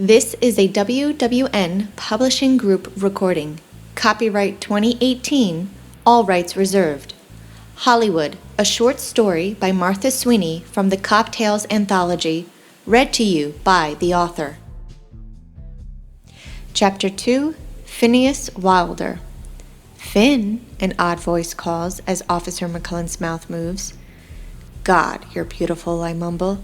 This is a WWN Publishing Group recording. Copyright 2018, all rights reserved. Hollywood, a short story by Martha Sweeney from the Cocktails Anthology, read to you by the author. Chapter 2, Phineas Wilder. Finn, an odd voice calls as Officer McCullin's mouth moves. God, you're beautiful, I mumble.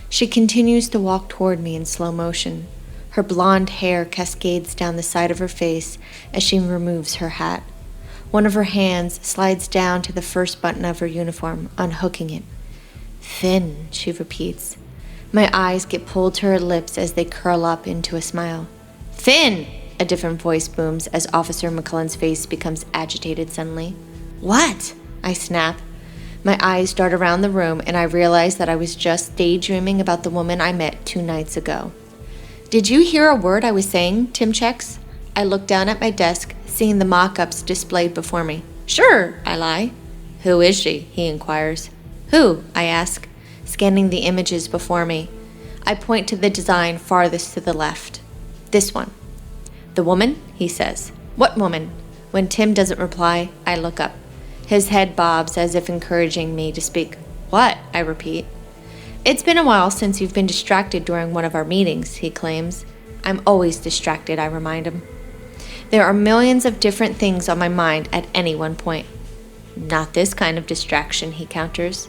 She continues to walk toward me in slow motion. Her blonde hair cascades down the side of her face as she removes her hat. One of her hands slides down to the first button of her uniform, unhooking it. Finn, she repeats. My eyes get pulled to her lips as they curl up into a smile. Finn! A different voice booms as Officer McCullin's face becomes agitated suddenly. What? I snap. My eyes dart around the room and I realize that I was just daydreaming about the woman I met 2 nights ago. Did you hear a word I was saying? Tim checks. I look down at my desk, seeing the mock-ups displayed before me. Sure, I lie. Who is she? He inquires. Who? I ask, scanning the images before me. I point to the design farthest to the left. This one. The woman? He says. What woman? When Tim doesn't reply, I look up. His head bobs as if encouraging me to speak. What? I repeat. It's been a while since you've been distracted during one of our meetings, he claims. I'm always distracted, I remind him. There are millions of different things on my mind at any one point. Not this kind of distraction, he counters.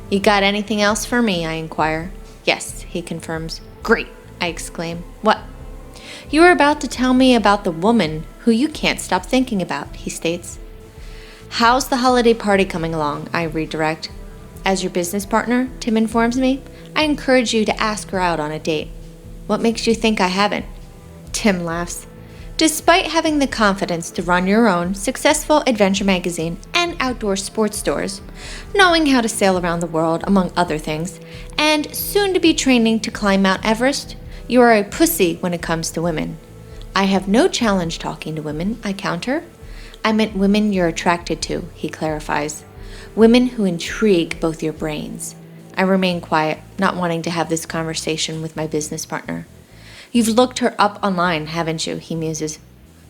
You got anything else for me, I inquire. Yes, he confirms. Great, I exclaim. What? You were about to tell me about the woman who you can't stop thinking about, he states. How's the holiday party coming along? I redirect. As your business partner, Tim informs me, I encourage you to ask her out on a date. What makes you think I haven't? Tim laughs. Despite having the confidence to run your own successful adventure magazine and outdoor sports stores, knowing how to sail around the world, among other things, and soon to be training to climb Mount Everest, you are a pussy when it comes to women. I have no challenge talking to women, I counter. I meant women you're attracted to, he clarifies. Women who intrigue both your brains. I remain quiet, not wanting to have this conversation with my business partner. You've looked her up online, haven't you? He muses.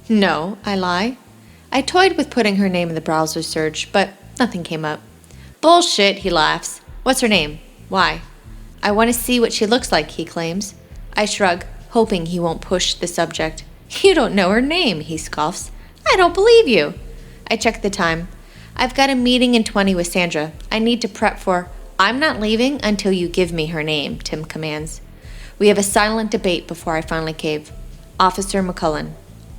No, I lie. I toyed with putting her name in the browser search, but nothing came up. Bullshit, he laughs. What's her name? Why? I want to see what she looks like, he claims. I shrug, hoping he won't push the subject. You don't know her name, he scoffs. I don't believe you. I check the time. I've got a meeting in 20 with Sandra. I need to prep for... I'm not leaving until you give me her name, Tim commands. We have a silent debate before I finally cave. Officer McCullin.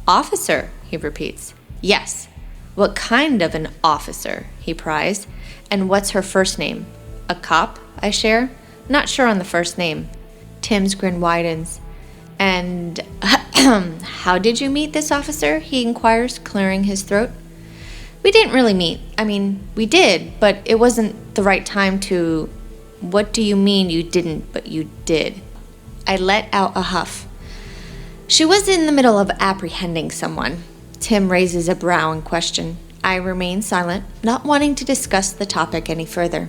Officer, he repeats. Yes. What kind of an officer, he pries. And what's her first name? A cop, I share. Not sure on the first name. Tim's grin widens. And... How did you meet this officer? He inquires, clearing his throat. We didn't really meet. I mean, we did, but it wasn't the right time to... What do you mean you didn't, but you did? I let out a huff. She was in the middle of apprehending someone. Tim raises a brow in question. I remain silent, not wanting to discuss the topic any further.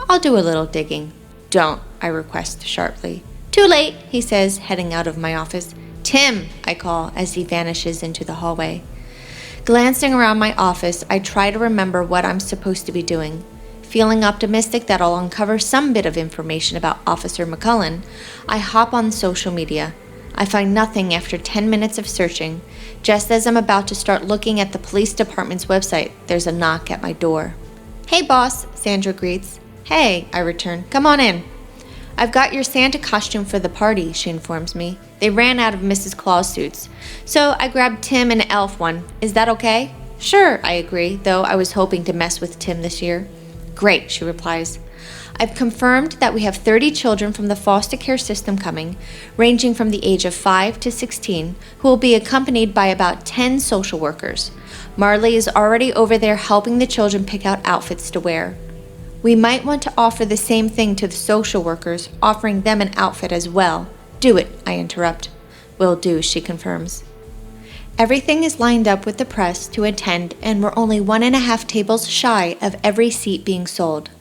I'll do a little digging. Don't, I request sharply. Too late, he says, heading out of my office. Tim, I call as he vanishes into the hallway. Glancing around my office, I try to remember what I'm supposed to be doing. Feeling optimistic that I'll uncover some bit of information about Officer McCullin, I hop on social media. I find nothing after 10 minutes of searching. Just as I'm about to start looking at the police department's website, there's a knock at my door. Hey boss, Sandra greets. Hey, I return. Come on in. I've got your Santa costume for the party, she informs me. They ran out of Mrs. Claus suits, so I grabbed Tim an elf one. Is that okay? Sure, I agree, though I was hoping to mess with Tim this year. Great, she replies. I've confirmed that we have 30 children from the foster care system coming, ranging from the age of 5 to 16, who will be accompanied by about 10 social workers. Marley is already over there helping the children pick out outfits to wear. We might want to offer the same thing to the social workers, offering them an outfit as well. Do it, I interrupt. Will do, she confirms. Everything is lined up with the press to attend, and we're only 1.5 tables shy of every seat being sold.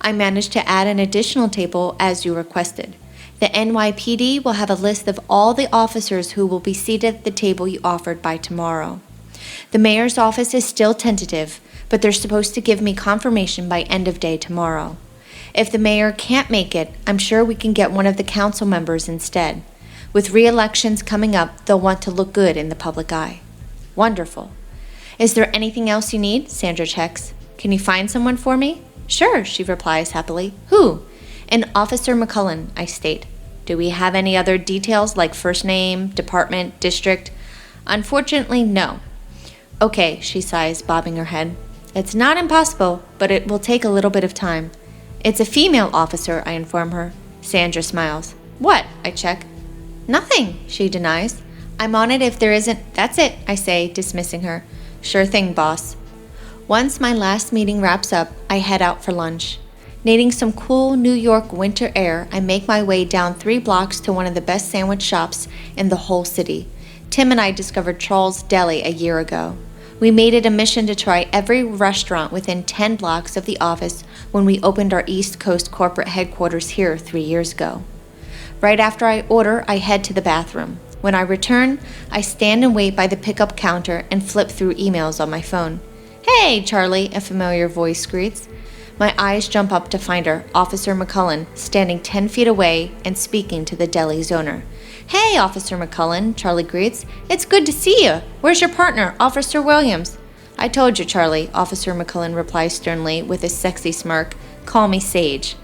I managed to add an additional table as you requested. The NYPD will have a list of all the officers who will be seated at the table you offered by tomorrow. The mayor's office is still tentative, but they're supposed to give me confirmation by end of day tomorrow. If the mayor can't make it, I'm sure we can get one of the council members instead. With re-elections coming up, they'll want to look good in the public eye. Wonderful. Is there anything else you need? Sandra checks. Can you find someone for me? Sure, she replies happily. Who? An Officer McCullin, I state. Do we have any other details like first name, department, district? Unfortunately, no. Okay, she sighs, bobbing her head. It's not impossible, but it will take a little bit of time. It's a female officer, I inform her. Sandra smiles. What? I check. Nothing, she denies. I'm on it if there isn't. That's it, I say, dismissing her. Sure thing, boss. Once my last meeting wraps up, I head out for lunch. Needing some cool New York winter air, I make my way down 3 blocks to one of the best sandwich shops in the whole city. Tim and I discovered Charles' Deli a year ago. We made it a mission to try every restaurant within 10 blocks of the office when we opened our East Coast corporate headquarters here 3 years ago. Right after I order, I head to the bathroom. When I return, I stand and wait by the pickup counter and flip through emails on my phone. Hey, Charlie, a familiar voice greets. My eyes jump up to find her, Officer McCullin, standing 10 feet away and speaking to the deli's owner. Hey, Officer McCullin, Charlie greets. It's good to see you. Where's your partner, Officer Williams? I told you, Charlie, Officer McCullin replies sternly with a sexy smirk. Call me Saige.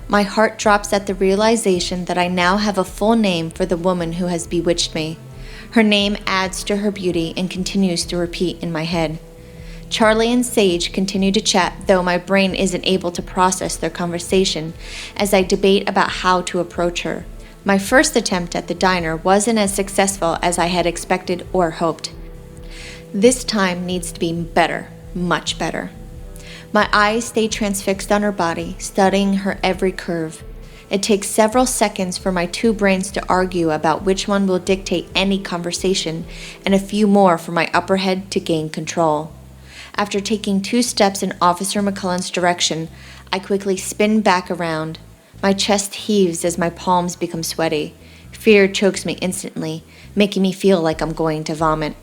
My heart drops at the realization that I now have a full name for the woman who has bewitched me. Her name adds to her beauty and continues to repeat in my head. Charlie and Saige continue to chat, though my brain isn't able to process their conversation as I debate about how to approach her. My first attempt at the diner wasn't as successful as I had expected or hoped. This time needs to be better, much better. My eyes stay transfixed on her body, studying her every curve. It takes several seconds for my 2 brains to argue about which one will dictate any conversation, and a few more for my upper head to gain control. After taking 2 steps in Officer McCullin's direction, I quickly spin back around. My chest heaves as my palms become sweaty. Fear chokes me instantly, making me feel like I'm going to vomit.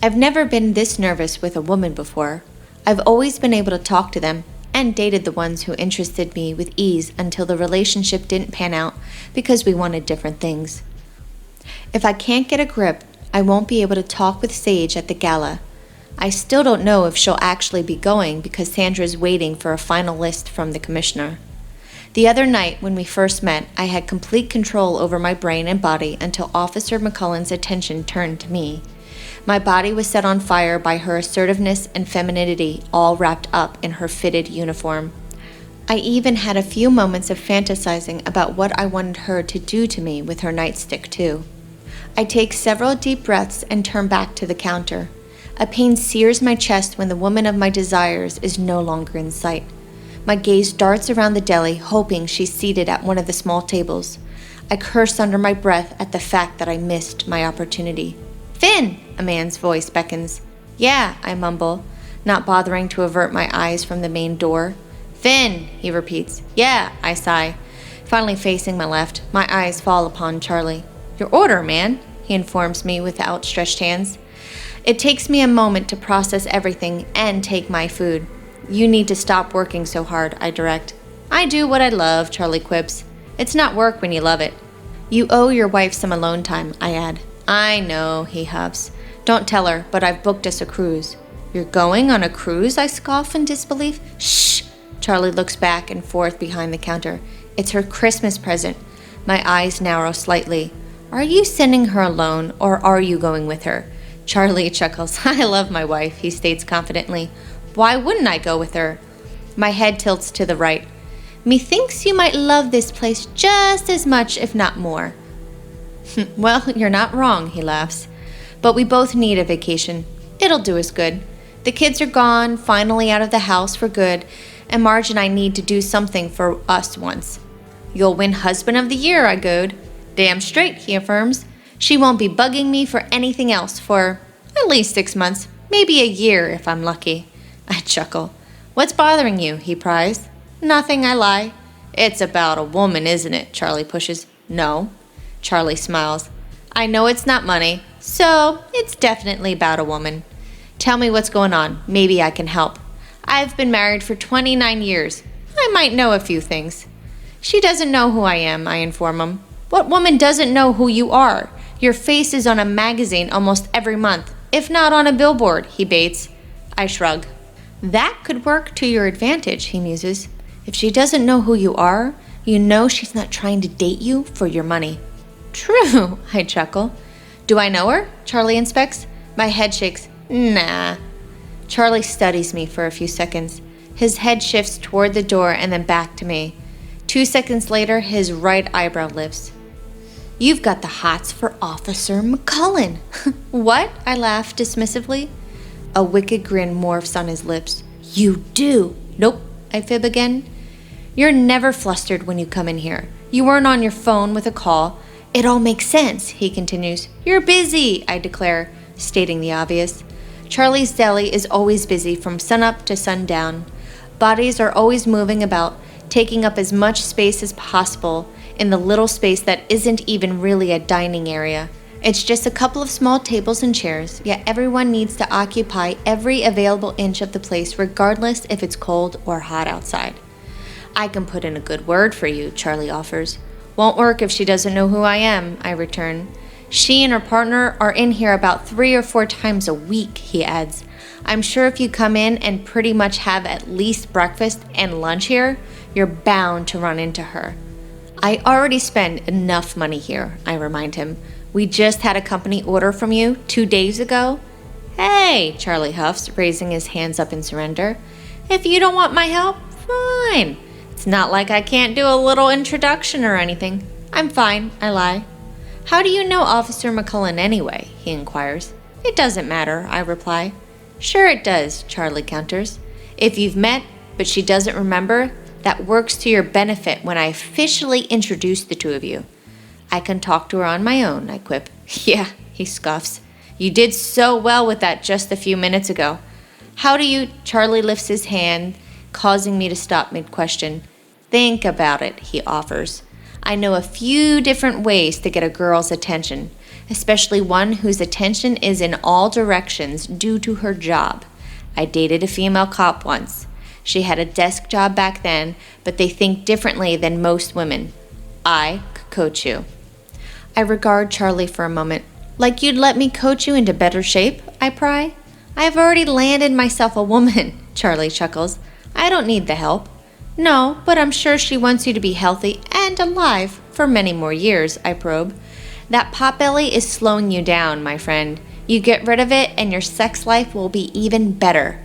I've never been this nervous with a woman before. I've always been able to talk to them, and dated the ones who interested me with ease until the relationship didn't pan out because we wanted different things. If I can't get a grip, I won't be able to talk with Saige at the gala. I still don't know if she'll actually be going because Sandra's waiting for a final list from the commissioner. The other night when we first met, I had complete control over my brain and body until Officer McCullin's attention turned to me. My body was set on fire by her assertiveness and femininity, all wrapped up in her fitted uniform. I even had a few moments of fantasizing about what I wanted her to do to me with her nightstick, too. I take several deep breaths and turn back to the counter. A pain sears my chest when the woman of my desires is no longer in sight. My gaze darts around the deli, hoping she's seated at one of the small tables. I curse under my breath at the fact that I missed my opportunity. Finn! A man's voice beckons. Yeah, I mumble, not bothering to avert my eyes from the main door. Finn, he repeats. Yeah, I sigh. Finally facing my left, my eyes fall upon Charlie. Your order, man, he informs me with outstretched hands. It takes me a moment to process everything and take my food. You need to stop working so hard, I direct. I do what I love, Charlie quips. It's not work when you love it. You owe your wife some alone time, I add. I know, he huffs. Don't tell her, but I've booked us a cruise. You're going on a cruise? I scoff in disbelief. Shh! Charlie looks back and forth behind the counter. It's her Christmas present. My eyes narrow slightly. Are you sending her alone, or are you going with her? Charlie chuckles. I love my wife, he states confidently. Why wouldn't I go with her? My head tilts to the right. Methinks you might love this place just as much, if not more. Well, you're not wrong, he laughs. But we both need a vacation. It'll do us good. The kids are gone, finally out of the house for good, and Marge and I need to do something for us once. You'll win Husband of the Year, I goad. Damn straight, he affirms. She won't be bugging me for anything else for at least 6 months, maybe a year if I'm lucky. I chuckle. What's bothering you, he pries. Nothing, I lie. It's about a woman, isn't it? Charlie pushes. No. Charlie smiles. I know it's not money, so it's definitely about a woman. Tell me what's going on. Maybe I can help. I've been married for 29 years. I might know a few things. She doesn't know who I am, I inform him. What woman doesn't know who you are? Your face is on a magazine almost every month, if not on a billboard, he baits. I shrug. That could work to your advantage, he muses. If she doesn't know who you are, you know she's not trying to date you for your money. True, I chuckle. Do I know her? Charlie inspects. My head shakes. Nah. Charlie studies me for a few seconds. His head shifts toward the door and then back to me. 2 seconds later, his right eyebrow lifts. You've got the hots for Officer McCullin. What? I laugh dismissively. A wicked grin morphs on his lips. You do. Nope, I fib again. You're never flustered when you come in here. You weren't on your phone with a call. It all makes sense, he continues. You're busy, I declare, stating the obvious. Charlie's deli is always busy from sunup to sundown. Bodies are always moving about, taking up as much space as possible in the little space that isn't even really a dining area. It's just a couple of small tables and chairs, yet everyone needs to occupy every available inch of the place regardless if it's cold or hot outside. I can put in a good word for you, Charlie offers. Won't work if she doesn't know who I am, I return. She and her partner are in here about 3 or 4 times a week, he adds. I'm sure if you come in and pretty much have at least breakfast and lunch here, you're bound to run into her. I already spend enough money here, I remind him. We just had a company order from you 2 days ago. Hey, Charlie huffs, raising his hands up in surrender. If you don't want my help, fine. It's not like I can't do a little introduction or anything. I'm fine, I lie. How do you know Officer McCullin anyway? He inquires. It doesn't matter, I reply. Sure it does, Charlie counters. If you've met, but she doesn't remember, that works to your benefit when I officially introduce the two of you. I can talk to her on my own, I quip. Yeah, he scoffs. You did so well with that just a few minutes ago. How do you... Charlie lifts his hand, causing me to stop mid-question. Think about it, he offers. I know a few different ways to get a girl's attention, especially one whose attention is in all directions due to her job. I dated a female cop once. She had a desk job back then, but they think differently than most women. I could coach you. I regard Charlie for a moment. Like you'd let me coach you into better shape, I pry. I've already landed myself a woman, Charlie chuckles. I don't need the help. No, but I'm sure she wants you to be healthy and alive for many more years, I probe. That potbelly is slowing you down, my friend. You get rid of it and your sex life will be even better.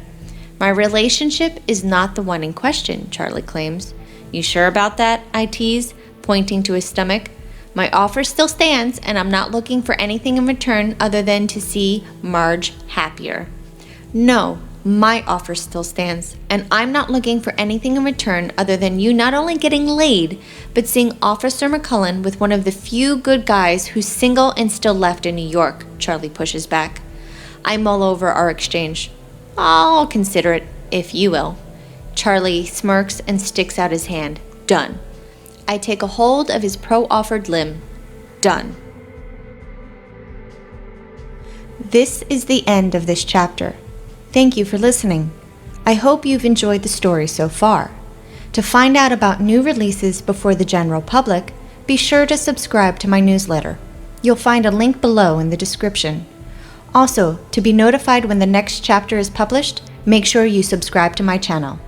My relationship is not the one in question, Charlie claims. You sure about that? I tease, pointing to his stomach. My offer still stands, and I'm not looking for anything in return other than to see Marge happier. No, my offer still stands, and I'm not looking for anything in return other than you not only getting laid, but seeing Officer McCullin with one of the few good guys who's single and still left in New York, Charlie pushes back. I mull over our exchange. I'll consider it, if you will. Charlie smirks and sticks out his hand. Done. I take a hold of his pro-offered limb. Done. This is the end of this chapter. Thank you for listening. I hope you've enjoyed the story so far. To find out about new releases before the general public, be sure to subscribe to my newsletter. You'll find a link below in the description. Also, to be notified when the next chapter is published, make sure you subscribe to my channel.